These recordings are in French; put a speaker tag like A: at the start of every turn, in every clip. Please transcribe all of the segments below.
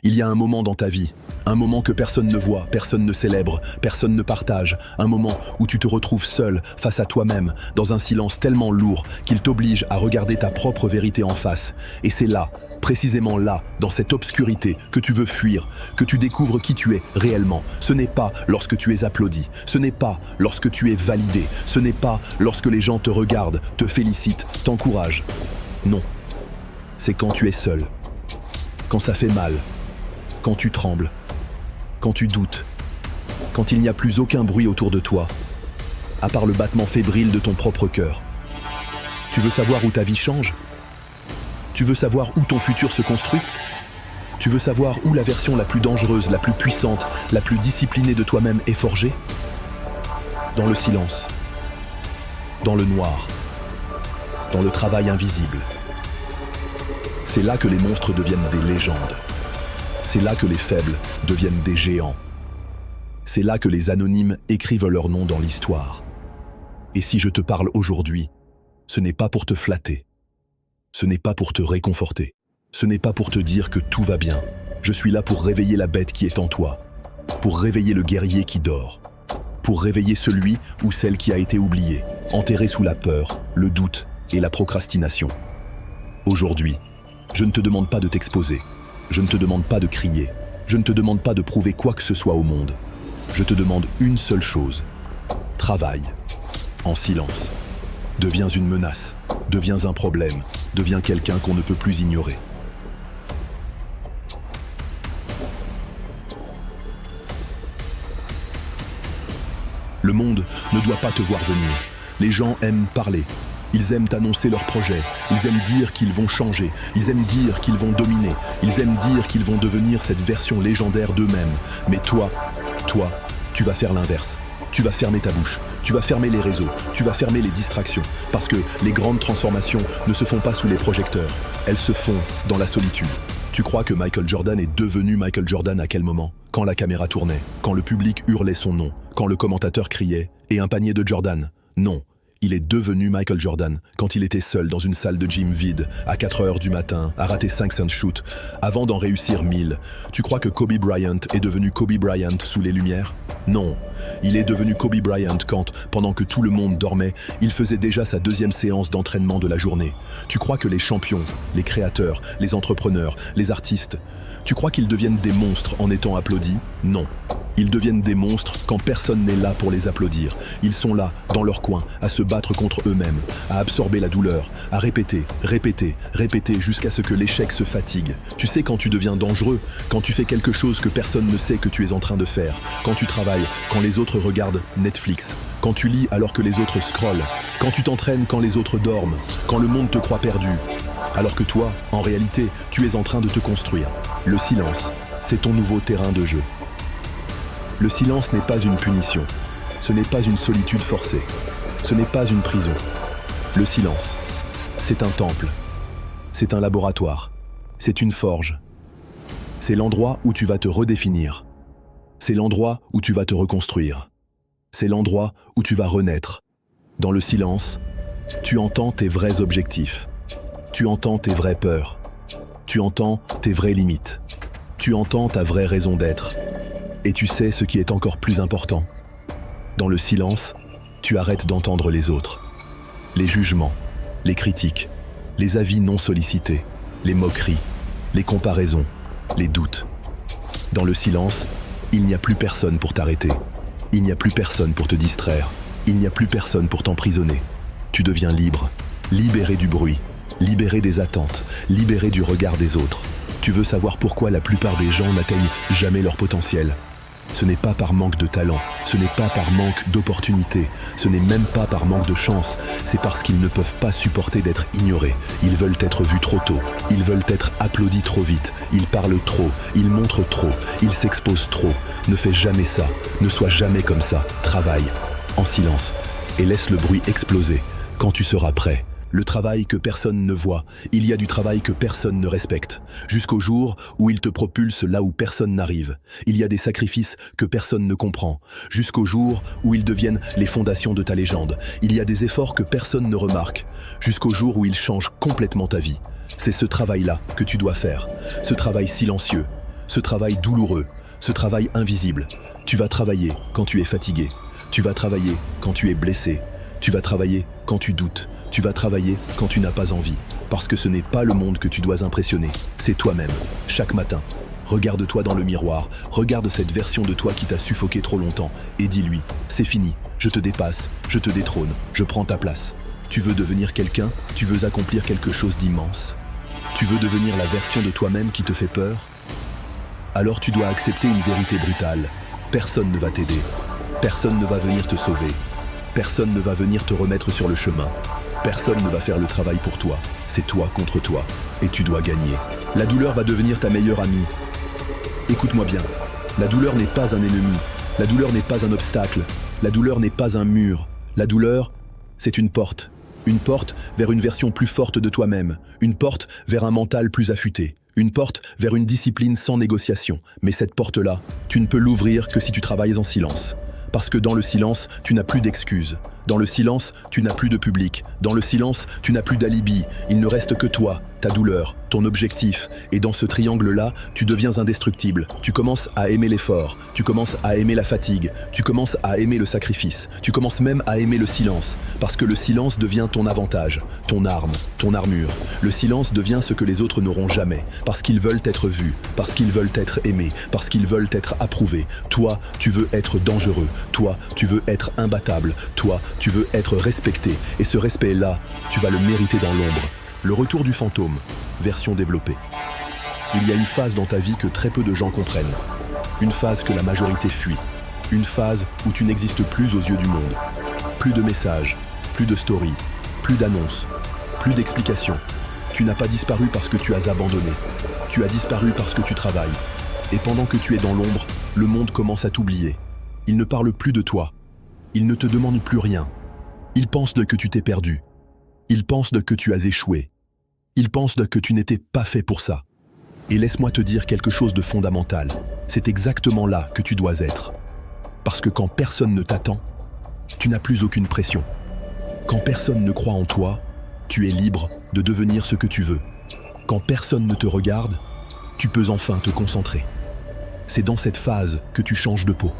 A: Il y a un moment dans ta vie, un moment que personne ne voit, personne ne célèbre, personne ne partage, un moment où tu te retrouves seul, face à toi-même, dans un silence tellement lourd qu'il t'oblige à regarder ta propre vérité en face. Et c'est là, précisément là, dans cette obscurité, que tu veux fuir, que tu découvres qui tu es réellement. Ce n'est pas lorsque tu es applaudi, ce n'est pas lorsque tu es validé, ce n'est pas lorsque les gens te regardent, te félicitent, t'encouragent. Non, c'est quand tu es seul, quand ça fait mal, quand tu trembles, quand tu doutes, quand il n'y a plus aucun bruit autour de toi, à part le battement fébrile de ton propre cœur. Tu veux savoir où ta vie change ? Tu veux savoir où ton futur se construit ? Tu veux savoir où la version la plus dangereuse, la plus puissante, la plus disciplinée de toi-même est forgée ? Dans le silence, dans le noir, dans le travail invisible. C'est là que les monstres deviennent des légendes. C'est là que les faibles deviennent des géants. C'est là que les anonymes écrivent leur nom dans l'histoire. Et si je te parle aujourd'hui, ce n'est pas pour te flatter. Ce n'est pas pour te réconforter. Ce n'est pas pour te dire que tout va bien. Je suis là pour réveiller la bête qui est en toi. Pour réveiller le guerrier qui dort. Pour réveiller celui ou celle qui a été oublié, enterré sous la peur, le doute et la procrastination. Aujourd'hui, je ne te demande pas de t'exposer. Je ne te demande pas de crier. Je ne te demande pas de prouver quoi que ce soit au monde. Je te demande une seule chose. Travaille. En silence. Deviens une menace. Deviens un problème. Deviens quelqu'un qu'on ne peut plus ignorer. Le monde ne doit pas te voir venir. Les gens aiment parler. Ils aiment annoncer leurs projets, ils aiment dire qu'ils vont changer, ils aiment dire qu'ils vont dominer, ils aiment dire qu'ils vont devenir cette version légendaire d'eux-mêmes. Mais toi, tu vas faire l'inverse. Tu vas fermer ta bouche, tu vas fermer les réseaux, tu vas fermer les distractions. Parce que les grandes transformations ne se font pas sous les projecteurs, elles se font dans la solitude. Tu crois que Michael Jordan est devenu Michael Jordan à quel moment ? Quand la caméra tournait, quand le public hurlait son nom, quand le commentateur criait « et un panier de Jordan ». Non. Il est devenu Michael Jordan quand il était seul dans une salle de gym vide, à 4 h du matin, à rater 500 shoots, avant d'en réussir 1000. Tu crois que Kobe Bryant est devenu Kobe Bryant sous les lumières ? Non. Il est devenu Kobe Bryant quand, pendant que tout le monde dormait, il faisait déjà sa 2e séance d'entraînement de la journée. Tu crois que les champions, les créateurs, les entrepreneurs, les artistes, tu crois qu'ils deviennent des monstres en étant applaudis ? Non. Ils deviennent des monstres quand personne n'est là pour les applaudir. Ils sont là, dans leur coin, à se battre contre eux-mêmes, à absorber la douleur, à répéter jusqu'à ce que l'échec se fatigue. Tu sais quand tu deviens dangereux, quand tu fais quelque chose que personne ne sait que tu es en train de faire, quand tu travailles, quand les autres regardent Netflix, quand tu lis alors que les autres scrollent, quand tu t'entraînes quand les autres dorment, quand le monde te croit perdu. Alors que toi, en réalité, tu es en train de te construire. Le silence, c'est ton nouveau terrain de jeu. Le silence n'est pas une punition, ce n'est pas une solitude forcée, ce n'est pas une prison. Le silence, c'est un temple, c'est un laboratoire, c'est une forge. C'est l'endroit où tu vas te redéfinir, c'est l'endroit où tu vas te reconstruire, c'est l'endroit où tu vas renaître. Dans le silence, tu entends tes vrais objectifs, tu entends tes vraies peurs, tu entends tes vraies limites, tu entends ta vraie raison d'être. Et tu sais ce qui est encore plus important. Dans le silence, tu arrêtes d'entendre les autres. Les jugements, les critiques, les avis non sollicités, les moqueries, les comparaisons, les doutes. Dans le silence, il n'y a plus personne pour t'arrêter. Il n'y a plus personne pour te distraire. Il n'y a plus personne pour t'emprisonner. Tu deviens libre, libéré du bruit, libéré des attentes, libéré du regard des autres. Tu veux savoir pourquoi la plupart des gens n'atteignent jamais leur potentiel ? Ce n'est pas par manque de talent, ce n'est pas par manque d'opportunité, ce n'est même pas par manque de chance, c'est parce qu'ils ne peuvent pas supporter d'être ignorés. Ils veulent être vus trop tôt, ils veulent être applaudis trop vite, ils parlent trop, ils montrent trop, ils s'exposent trop. Ne fais jamais ça, ne sois jamais comme ça, travaille, en silence, et laisse le bruit exploser quand tu seras prêt. Le travail que personne ne voit, il y a du travail que personne ne respecte. Jusqu'au jour où il te propulse là où personne n'arrive. Il y a des sacrifices que personne ne comprend. Jusqu'au jour où ils deviennent les fondations de ta légende. Il y a des efforts que personne ne remarque. Jusqu'au jour où ils changent complètement ta vie. C'est ce travail-là que tu dois faire. Ce travail silencieux. ce travail douloureux, ce travail invisible. Tu vas travailler quand tu es fatigué. Tu vas travailler quand tu es blessé. Tu vas travailler quand tu doutes. Tu vas travailler quand tu n'as pas envie. Parce que ce n'est pas le monde que tu dois impressionner, c'est toi-même. Chaque matin, regarde-toi dans le miroir, regarde cette version de toi qui t'a suffoqué trop longtemps et dis-lui, c'est fini, je te dépasse, je te détrône, je prends ta place. Tu veux devenir quelqu'un, tu veux accomplir quelque chose d'immense. Tu veux devenir la version de toi-même qui te fait peur? Alors tu dois accepter une vérité brutale. Personne ne va t'aider. Personne ne va venir te sauver. Personne ne va venir te remettre sur le chemin. Personne ne va faire le travail pour toi. C'est toi contre toi. Et tu dois gagner. La douleur va devenir ta meilleure amie. Écoute-moi bien. La douleur n'est pas un ennemi. La douleur n'est pas un obstacle. La douleur n'est pas un mur. La douleur, c'est une porte. Une porte vers une version plus forte de toi-même. Une porte vers un mental plus affûté. Une porte vers une discipline sans négociation. Mais cette porte-là, tu ne peux l'ouvrir que si tu travailles en silence. Parce que dans le silence, tu n'as plus d'excuses. Dans le silence, tu n'as plus de public. Dans le silence, tu n'as plus d'alibi. Il ne reste que toi, ta douleur, ton objectif. Et dans ce triangle-là, tu deviens indestructible. Tu commences à aimer l'effort. Tu commences à aimer la fatigue. Tu commences à aimer le sacrifice. Tu commences même à aimer le silence. Parce que le silence devient ton avantage, ton arme, ton armure. Le silence devient ce que les autres n'auront jamais. Parce qu'ils veulent être vus. Parce qu'ils veulent être aimés. Parce qu'ils veulent être approuvés. Toi, tu veux être dangereux. Toi, tu veux être imbattable. Toi, tu veux être respecté. Et ce respect-là, tu vas le mériter dans l'ombre. Le retour du fantôme, version développée. Il y a une phase dans ta vie que très peu de gens comprennent. Une phase que la majorité fuit. Une phase où tu n'existes plus aux yeux du monde. Plus de messages, plus de stories, plus d'annonces, plus d'explications. Tu n'as pas disparu parce que tu as abandonné. Tu as disparu parce que tu travailles. Et pendant que tu es dans l'ombre, le monde commence à t'oublier. Il ne parle plus de toi. Il ne te demande plus rien. Il pense que tu t'es perdu. Il pense que tu as échoué. Il pense que tu n'étais pas fait pour ça. Et laisse-moi te dire quelque chose de fondamental. C'est exactement là que tu dois être. Parce que quand personne ne t'attend, tu n'as plus aucune pression. Quand personne ne croit en toi, tu es libre de devenir ce que tu veux. Quand personne ne te regarde, tu peux enfin te concentrer. C'est dans cette phase que tu changes de peau.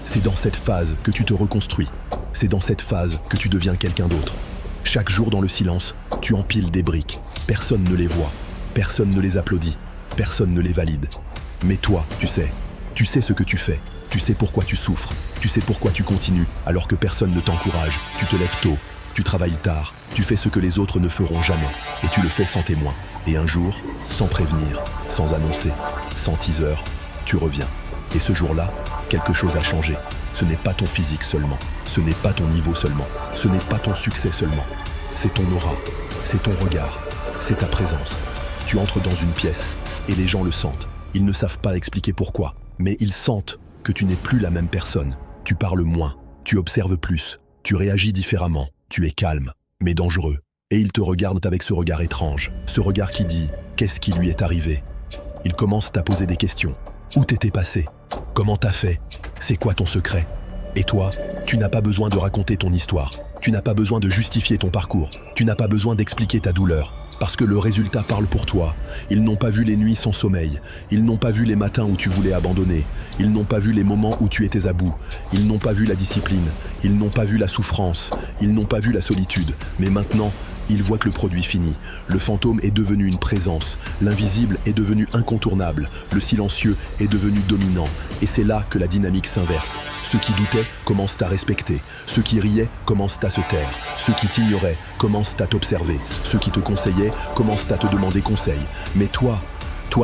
A: C'est dans cette phase que tu te reconstruis. C'est dans cette phase que tu deviens quelqu'un d'autre. Chaque jour dans le silence, tu empiles des briques. Personne ne les voit. Personne ne les applaudit. Personne ne les valide. Mais toi, tu sais ce que tu fais. Tu sais pourquoi tu souffres. Tu sais pourquoi tu continues alors que personne ne t'encourage. Tu te lèves tôt. Tu travailles tard. Tu fais ce que les autres ne feront jamais. Et tu le fais sans témoin. Et un jour, sans prévenir, sans annoncer, sans teaser, tu reviens. Et ce jour-là, quelque chose a changé. Ce n'est pas ton physique seulement. Ce n'est pas ton niveau seulement. Ce n'est pas ton succès seulement. C'est ton aura. C'est ton regard. C'est ta présence. Tu entres dans une pièce et les gens le sentent. Ils ne savent pas expliquer pourquoi, mais ils sentent que tu n'es plus la même personne. Tu parles moins. Tu observes plus. Tu réagis différemment. Tu es calme, mais dangereux. Et ils te regardent avec ce regard étrange. Ce regard qui dit « Qu'est-ce qui lui est arrivé ?» Ils commencent à poser des questions. Où t'étais passé? Comment t'as fait? C'est quoi ton secret? Et toi, tu n'as pas besoin de raconter ton histoire. Tu n'as pas besoin de justifier ton parcours. Tu n'as pas besoin d'expliquer ta douleur. Parce que le résultat parle pour toi. Ils n'ont pas vu les nuits sans sommeil. Ils n'ont pas vu les matins où tu voulais abandonner. Ils n'ont pas vu les moments où tu étais à bout. Ils n'ont pas vu la discipline. Ils n'ont pas vu la souffrance. Ils n'ont pas vu la solitude. Mais maintenant, ils voient que le produit finit. Le fantôme est devenu une présence. L'invisible est devenu incontournable. Le silencieux est devenu dominant. Et c'est là que la dynamique s'inverse. Ceux qui doutaient commencent à respecter. Ceux qui riaient commencent à se taire. Ceux qui t'ignoraient commencent à t'observer. Ceux qui te conseillaient commencent à te demander conseil. Mais toi,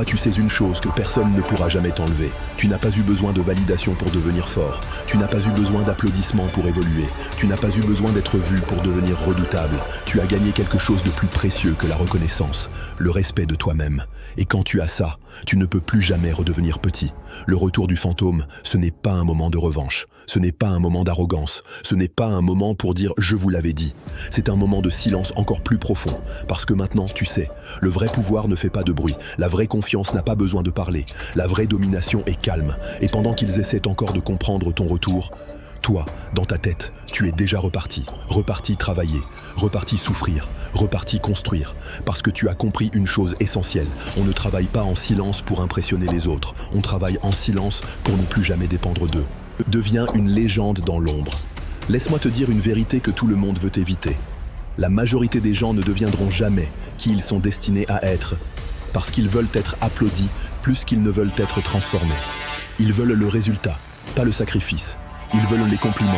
A: tu sais une chose que personne ne pourra jamais t'enlever. Tu n'as pas eu besoin de validation pour devenir fort. Tu n'as pas eu besoin d'applaudissements pour évoluer. Tu n'as pas eu besoin d'être vu pour devenir redoutable. Tu as gagné quelque chose de plus précieux que la reconnaissance, le respect de toi-même. Et quand tu as ça, tu ne peux plus jamais redevenir petit. Le retour du fantôme, ce n'est pas un moment de revanche. Ce n'est pas un moment d'arrogance. Ce n'est pas un moment pour dire « je vous l'avais dit ». C'est un moment de silence encore plus profond. Parce que maintenant, tu sais, le vrai pouvoir ne fait pas de bruit. La vraie confiance n'a pas besoin de parler. La vraie domination est calme. Et pendant qu'ils essaient encore de comprendre ton retour, toi, dans ta tête, tu es déjà reparti. Reparti travailler. Reparti souffrir. reparti construire. Parce que tu as compris une chose essentielle. On ne travaille pas en silence pour impressionner les autres. On travaille en silence pour ne plus jamais dépendre d'eux. Deviens une légende dans l'ombre. Laisse-moi te dire une vérité que tout le monde veut éviter. La majorité des gens ne deviendront jamais qui ils sont destinés à être, parce qu'ils veulent être applaudis plus qu'ils ne veulent être transformés. Ils veulent le résultat, pas le sacrifice. Ils veulent les compliments,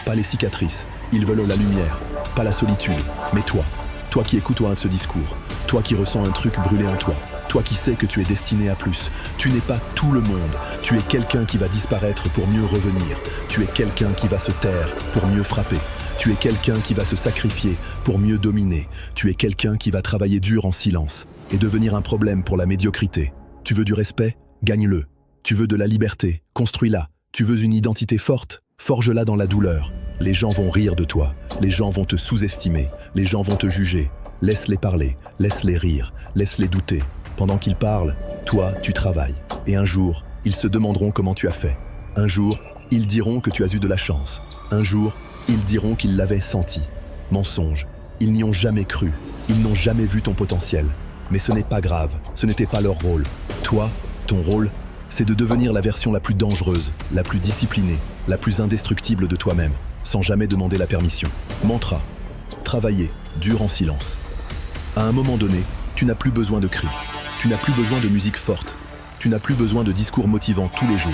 A: pas les cicatrices. Ils veulent la lumière, pas la solitude. Mais toi qui écoutes ce discours, toi qui ressens un truc brûler en toi, toi qui sais que tu es destiné à plus, tu n'es pas tout le monde. Tu es quelqu'un qui va disparaître pour mieux revenir. Tu es quelqu'un qui va se taire pour mieux frapper. Tu es quelqu'un qui va se sacrifier pour mieux dominer. Tu es quelqu'un qui va travailler dur en silence et devenir un problème pour la médiocrité. Tu veux du respect? Gagne-le. Tu veux de la liberté? Construis-la. Tu veux une identité forte? Forge-la dans la douleur. Les gens vont rire de toi. Les gens vont te sous-estimer. Les gens vont te juger. Laisse-les parler. Laisse-les rire. Laisse-les douter. Pendant qu'ils parlent, toi, tu travailles. Et un jour, ils se demanderont comment tu as fait. Un jour, ils diront que tu as eu de la chance. Un jour, ils diront qu'ils l'avaient senti. Mensonge. Ils n'y ont jamais cru. Ils n'ont jamais vu ton potentiel. Mais ce n'est pas grave. Ce n'était pas leur rôle. Toi, ton rôle, c'est de devenir la version la plus dangereuse, la plus disciplinée, la plus indestructible de toi-même, sans jamais demander la permission. Mantra. Travailler, dur en silence. À un moment donné, tu n'as plus besoin de cris. Tu n'as plus besoin de musique forte. Tu n'as plus besoin de discours motivants tous les jours.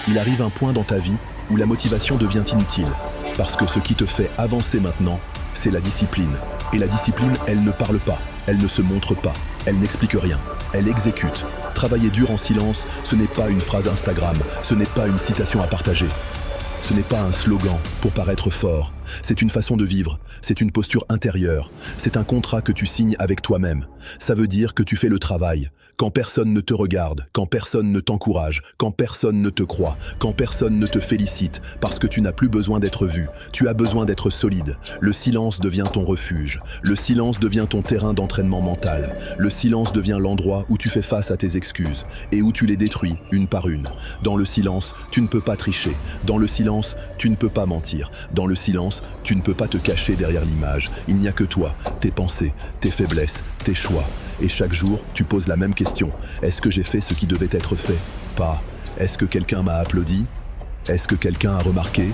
A: Il arrive un point dans ta vie où la motivation devient inutile. Parce que ce qui te fait avancer maintenant, c'est la discipline. Et la discipline, elle ne parle pas, elle ne se montre pas, elle n'explique rien, elle exécute. Travailler dur en silence, ce n'est pas une phrase Instagram, ce n'est pas une citation à partager. Ce n'est pas un slogan pour paraître fort, c'est une façon de vivre, c'est une posture intérieure, c'est un contrat que tu signes avec toi-même. Ça veut dire que tu fais le travail, quand personne ne te regarde, quand personne ne t'encourage, quand personne ne te croit, quand personne ne te félicite, parce que tu n'as plus besoin d'être vu, tu as besoin d'être solide. Le silence devient ton refuge, le silence devient ton terrain d'entraînement mental, le silence devient l'endroit où tu fais face à tes excuses et où tu les détruis une par une. Dans le silence, tu ne peux pas tricher, dans le silence, tu ne peux pas mentir, dans le silence, tu ne peux pas te cacher derrière l'image. Il n'y a que toi, tes pensées, tes faiblesses, tes choix. Et chaque jour, tu poses la même question. Est-ce que j'ai fait ce qui devait être fait? Pas. Est-ce que quelqu'un m'a applaudi? Est-ce que quelqu'un a remarqué?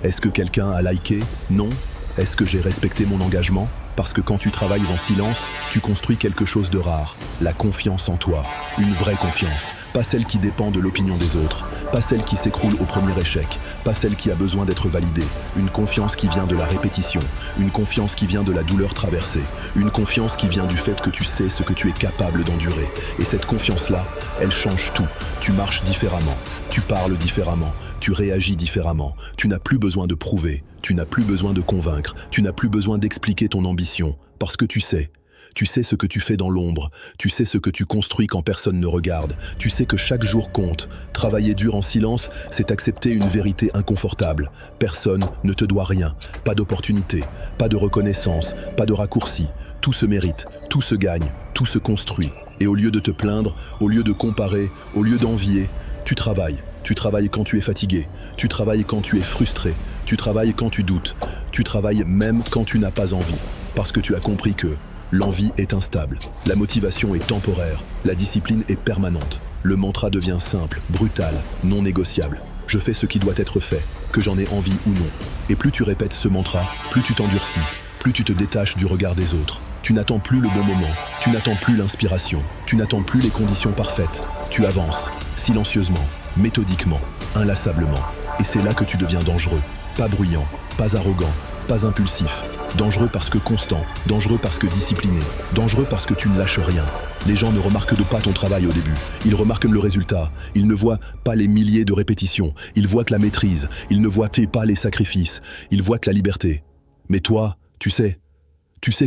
A: Est-ce que quelqu'un a liké? Non. Est-ce que j'ai respecté mon engagement? Parce que quand tu travailles en silence, tu construis quelque chose de rare. La confiance en toi. Une vraie confiance. Pas celle qui dépend de l'opinion des autres. Pas celle qui s'écroule au premier échec. Pas celle qui a besoin d'être validée. Une confiance qui vient de la répétition. Une confiance qui vient de la douleur traversée. Une confiance qui vient du fait que tu sais ce que tu es capable d'endurer. Et cette confiance-là, elle change tout. Tu marches différemment. Tu parles différemment. Tu réagis différemment. Tu n'as plus besoin de prouver. Tu n'as plus besoin de convaincre. Tu n'as plus besoin d'expliquer ton ambition. Parce que tu sais. Tu sais ce que tu fais dans l'ombre, tu sais ce que tu construis quand personne ne regarde, tu sais que chaque jour compte. Travailler dur en silence, c'est accepter une vérité inconfortable. Personne ne te doit rien, pas d'opportunité, pas de reconnaissance, pas de raccourci. Tout se mérite, tout se gagne, tout se construit. Et au lieu de te plaindre, au lieu de comparer, au lieu d'envier, tu travailles. Tu travailles quand tu es fatigué, tu travailles quand tu es frustré, tu travailles quand tu doutes, tu travailles même quand tu n'as pas envie. Parce que tu as compris que l'envie est instable, la motivation est temporaire, la discipline est permanente. Le mantra devient simple, brutal, non négociable. Je fais ce qui doit être fait, que j'en ai envie ou non. Et plus tu répètes ce mantra, plus tu t'endurcis, plus tu te détaches du regard des autres. Tu n'attends plus le bon moment, tu n'attends plus l'inspiration, tu n'attends plus les conditions parfaites. Tu avances, silencieusement, méthodiquement, inlassablement. Et c'est là que tu deviens dangereux. Pas bruyant, pas arrogant, pas impulsif. Dangereux parce que constant, dangereux parce que discipliné, dangereux parce que tu ne lâches rien. Les gens ne remarquent pas ton travail au début, ils remarquent le résultat. Ils ne voient pas les milliers de répétitions, ils voient que la maîtrise, ils ne voient pas les sacrifices, ils voient que la liberté. Mais toi, tu sais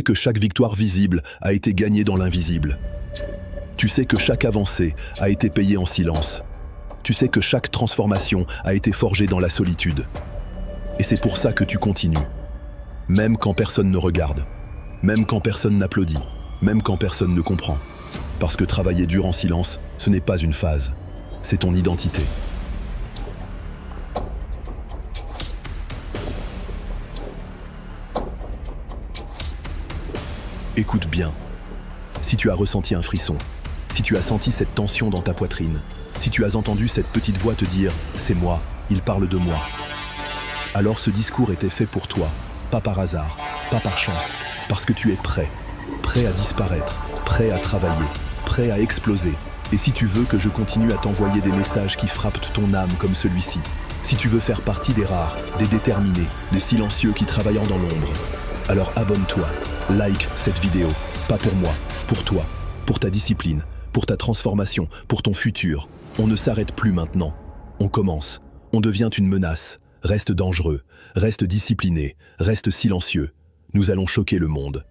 A: que chaque victoire visible a été gagnée dans l'invisible. Tu sais que chaque avancée a été payée en silence. Tu sais que chaque transformation a été forgée dans la solitude. Et c'est pour ça que tu continues. Même quand personne ne regarde, même quand personne n'applaudit, même quand personne ne comprend. Parce que travailler dur en silence, ce n'est pas une phase, c'est ton identité. Écoute bien. Si tu as ressenti un frisson, si tu as senti cette tension dans ta poitrine, si tu as entendu cette petite voix te dire « c'est moi, il parle de moi », alors ce discours était fait pour toi, pas par hasard, pas par chance, parce que tu es prêt, prêt à disparaître, prêt à travailler, prêt à exploser. Et si tu veux que je continue à t'envoyer des messages qui frappent ton âme comme celui-ci, si tu veux faire partie des rares, des déterminés, des silencieux qui travaillent dans l'ombre, alors abonne-toi, like cette vidéo, pas pour moi, pour toi, pour ta discipline, pour ta transformation, pour ton futur. On ne s'arrête plus maintenant, on commence, on devient une menace. Reste dangereux, reste discipliné, reste silencieux. Nous allons choquer le monde.